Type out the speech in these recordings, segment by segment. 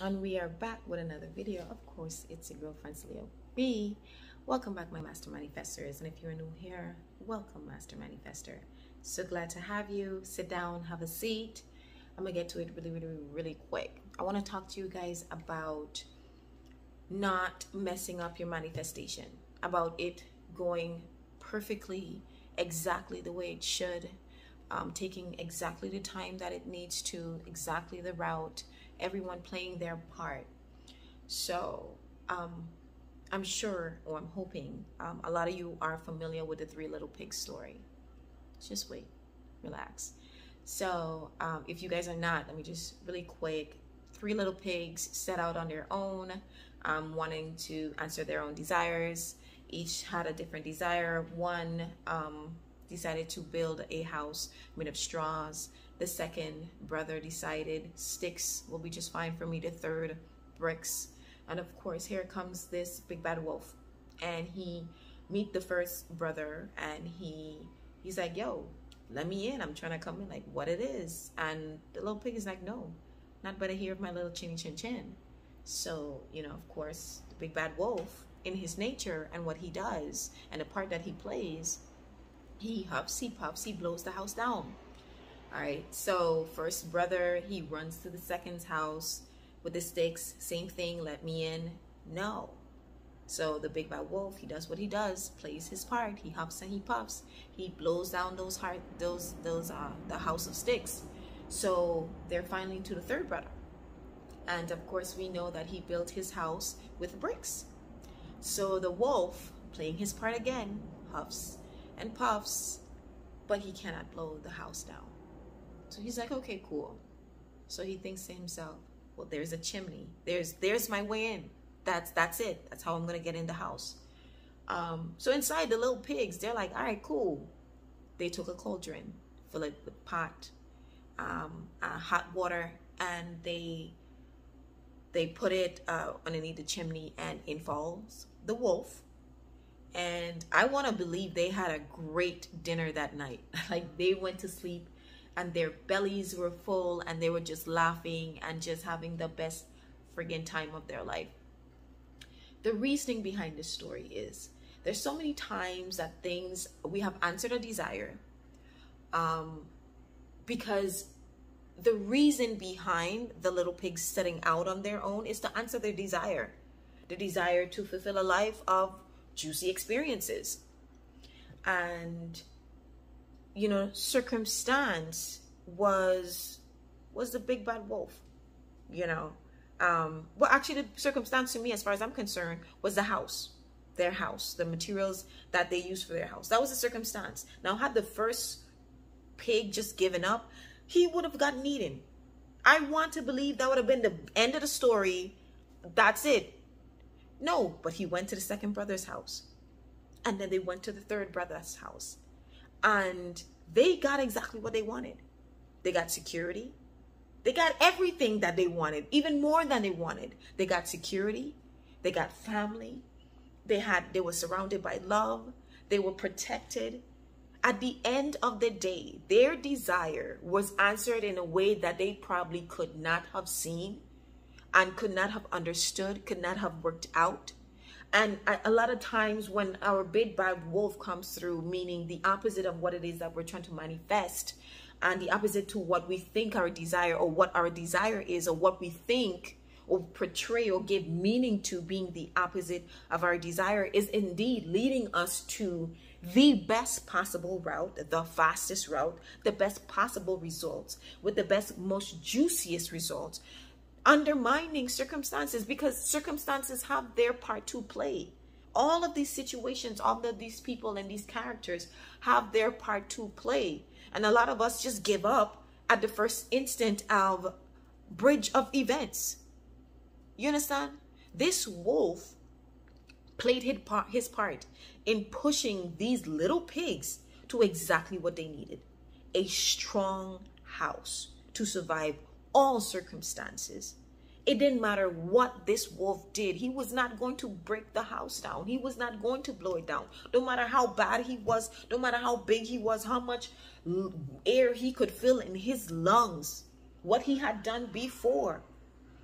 And we are back with another video. Of course, it's your girl Francilio B. Welcome back, my Master Manifestors. And if you're new here, welcome, Master Manifestor. So glad to have you. Sit down, have a seat. I'm gonna get to it really quick. I want to talk to you guys about not messing up your manifestation, about it going perfectly, exactly the way it should, taking exactly the time that it needs to, exactly the route, everyone playing their part. So I'm sure, or I'm hoping, a lot of you are familiar with the Three Little Pigs story. Just wait, relax. So if you guys are not, let me just really quick. Three little pigs set out on their own, wanting to answer their own desires. Each had a different desire. One decided to build a house made of straws. The second brother decided sticks will be just fine for me. The third, bricks. And of course, here comes this big bad wolf. And he meet the first brother, and he's like, yo, let me in. I'm trying to come in, like, what it is. And the little pig is like, no, not better hear of my little chinny chin chin. So, you know, of course, the big bad wolf, in his nature and what he does and the part that he plays, he huffs, he puffs, he blows the house down. All right, so first brother, he runs to the second's house with the sticks. Same thing, let me in. No. So the big bad wolf, he does what he does, plays his part. He huffs and he puffs. He blows down the house of sticks. So they're finally to the third brother. And of course, we know that he built his house with bricks. So the wolf, playing his part again, huffs and puffs, but he cannot blow the house down. So he's like, okay, cool. So he thinks to himself, well, there's a chimney. There's my way in. That's it. That's how I'm gonna get in the house. So inside, the little pigs, they're like, all right, cool. They took a cauldron, fill it with hot water, and they put it underneath the chimney, and in falls the wolf. And I want to believe they had a great dinner that night. Like, they went to sleep and their bellies were full, and they were just laughing and just having the best friggin' time of their life. The reasoning behind this story is there's so many times that we have answered a desire because the reason behind the little pigs setting out on their own is to answer their desire. The desire to fulfill a life of juicy experiences. And, you know, circumstance was the big bad wolf, you know. Well, actually, the circumstance to me, as far as I'm concerned, was the house, their house, the materials that they used for their house. That was the circumstance. Now, had the first pig just given up, he would have gotten eaten. I want to believe that would have been the end of the story. That's it. No, but he went to the second brother's house. And then they went to the third brother's house. And they got exactly what they wanted. They got security. They got everything that they wanted, even more than they wanted. They got security. They got family. They were surrounded by love. They were protected. At the end of the day, their desire was answered in a way that they probably could not have seen and could not have understood, could not have worked out. And a lot of times when our big bad wolf comes through, meaning the opposite of what it is that we're trying to manifest, and the opposite to what we think our desire, or what our desire is, or what we think or portray or give meaning to being the opposite of our desire, is indeed leading us to the best possible route, the fastest route, the best possible results, with the best, most juiciest results, undermining circumstances, because circumstances have their part to play. All of these situations, all of these people and these characters have their part to play. And a lot of us just give up at the first instant of bridge of events. You understand? This wolf played his part in pushing these little pigs to exactly what they needed. A strong house to survive all circumstances. It didn't matter what this wolf did. He was not going to break the house down. He was not going to blow it down. No matter how bad he was, no matter how big he was, how much air he could fill in his lungs, what he had done before.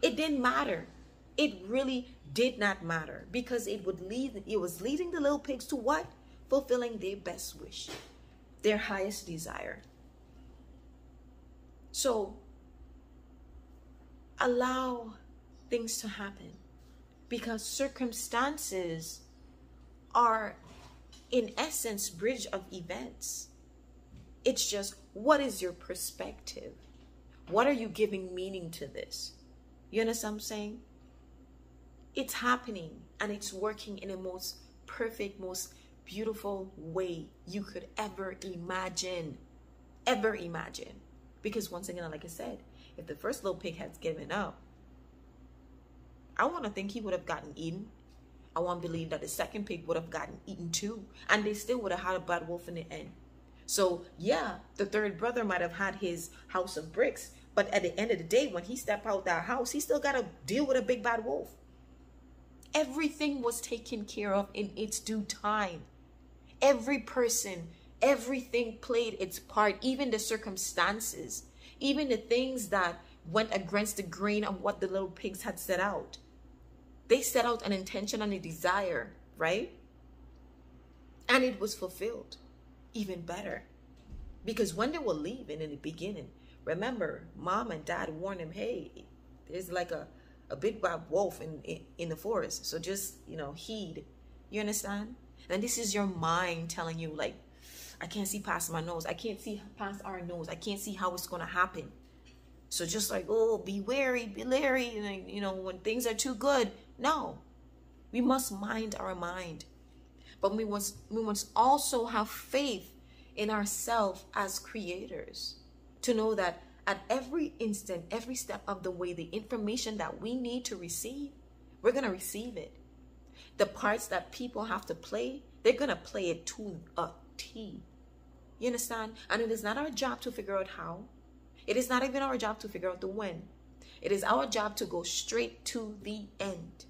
It didn't matter. It really did not matter, because it was leading the little pigs to what? Fulfilling their best wish, their highest desire. So allow things to happen, because circumstances are in essence bridge of events. It's just, what is your perspective? What are you giving meaning to this? You understand what I'm saying? It's happening, and it's working in the most perfect, most beautiful way you could ever imagine. Ever imagine. Because once again, like I said, if the first little pig had given up, I want to think he would have gotten eaten. I want to believe that the second pig would have gotten eaten too. And they still would have had a bad wolf in the end. So yeah, the third brother might have had his house of bricks. But at the end of the day, when he stepped out that house, he still got to deal with a big bad wolf. Everything was taken care of in its due time. Every person, everything played its part, even the circumstances, even the things that went against the grain of what the little pigs had set out. They set out an intention and a desire, right? And it was fulfilled. Even better. Because when they were leaving in the beginning, remember, mom and dad warned them, hey, there's like a big bad wolf in the forest. So just, heed. You understand? And this is your mind telling you, like, I can't see past my nose. I can't see past our nose. I can't see how it's going to happen. So just like, oh, be wary, be leery. When things are too good. No. We must mind our mind. But we must also have faith in ourselves as creators. To know that at every instant, every step of the way, the information that we need to receive, we're going to receive it. The parts that people have to play, they're going to play it to a T. You understand? And it is not our job to figure out how. It is not even our job to figure out the when. It is our job to go straight to the end.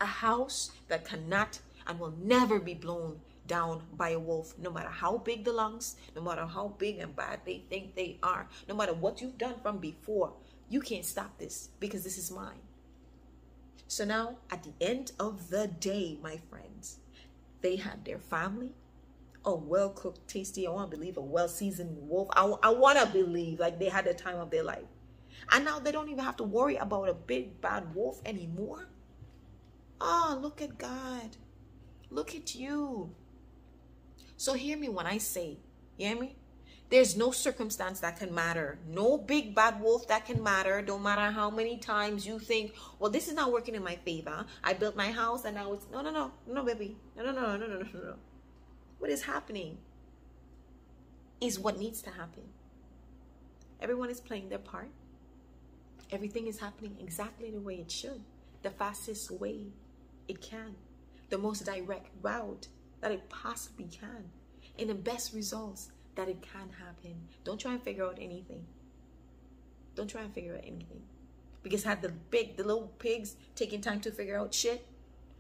A house that cannot and will never be blown down by a wolf, no matter how big the lungs, no matter how big and bad they think they are, no matter what you've done from before, you can't stop this, because this is mine. So now, at the end of the day, my friends, they had their family, a well-cooked, tasty, I want to believe a well-seasoned wolf. I want to believe like they had the time of their life. And now they don't even have to worry about a big bad wolf anymore. Oh, look at God. Look at you. So hear me when I say, you hear me? There's no circumstance that can matter. No big bad wolf that can matter. Don't matter how many times you think, well, this is not working in my favor. I built my house and now it's, no, baby. No. What is happening is what needs to happen. Everyone is playing their part. Everything is happening exactly the way it should. The fastest way it can. The most direct route that it possibly can. And the best results that it can happen. Don't try and figure out anything. Don't try and figure out anything. Because had the little pigs taking time to figure out shit,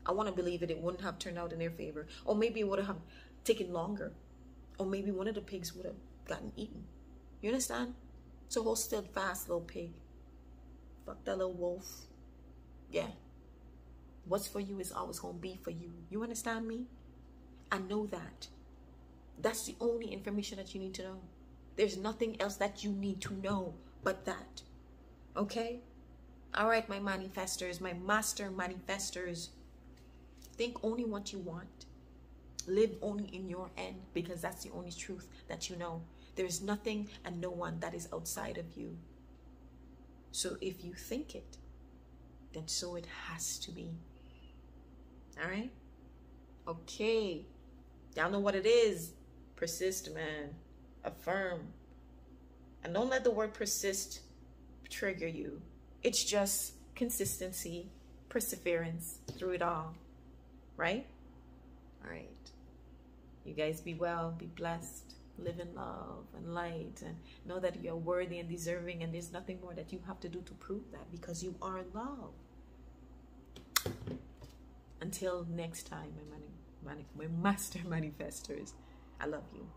I want to believe it wouldn't have turned out in their favor. Or maybe it would have taken longer. Or maybe one of the pigs would have gotten eaten. You understand? So hold still fast, little pig. Fuck that little wolf. Yeah. What's for you is always going to be for you. You understand me? I know that. That's the only information that you need to know. There's nothing else that you need to know but that. Okay? All right, my manifestors, my master manifestors. Think only what you want. Live only in your end, because that's the only truth that you know. There is nothing and no one that is outside of you. So if you think it, then so it has to be. All right? Okay. Y'all know what it is. Persist, man. Affirm. And don't let the word persist trigger you. It's just consistency, perseverance through it all. Right? All right. You guys be well, be blessed, live in love and light, and know that you're worthy and deserving, and there's nothing more that you have to do to prove that, because you are love. Until next time, my master manifestors, I love you.